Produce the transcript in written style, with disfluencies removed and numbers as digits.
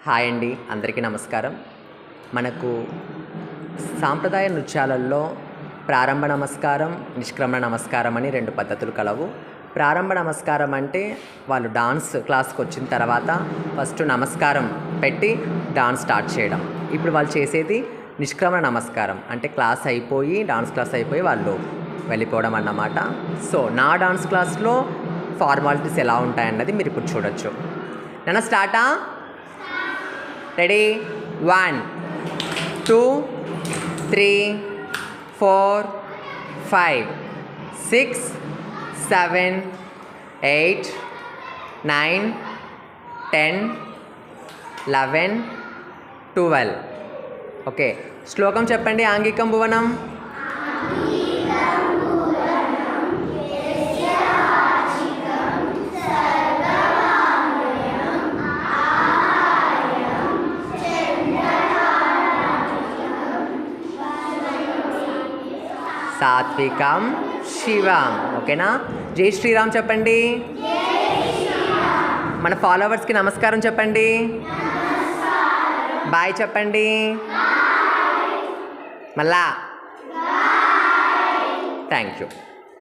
Hi అండి, అందరికీ నమస్కారం. మనకు సాంప్రదాయ నృత్యాలలో ప్రారంభ నమస్కారం, నిష్క్రమణ నమస్కారం అని 2 పద్ధతులు కలవు. ప్రారంభ నమస్కారం అంటే వాళ్ళు డాన్స్ క్లాస్కి వచ్చిన తర్వాత ఫస్ట్ నమస్కారం పెట్టి డాన్స్ స్టార్ట్ చేయడం. ఇప్పుడు వాళ్ళు చేసేది నిష్క్రమణ నమస్కారం అంటే డాన్స్ క్లాస్ అయిపోయి వాళ్ళు వెళ్ళిపోవడం అన్నమాట. సో నా డాన్స్ క్లాస్లో ఫార్మాలిటీస్ ఎలా ఉంటాయన్నది మీరు ఇప్పుడు చూడొచ్చు. నన్ను స్టార్టా? రెడీ? 1 2 3 4 5 6 7 8 9 10 11 12. ఓకే, శ్లోకం చెప్పండి. ఆంగికం భువనం. సాత్వికం శివం. ఓకేనా? జై శ్రీరామ్ చెప్పండి. మన ఫాలోవర్స్కి నమస్కారం చెప్పండి. బాయ్ చెప్పండి. మళ్ళా థ్యాంక్ యూ.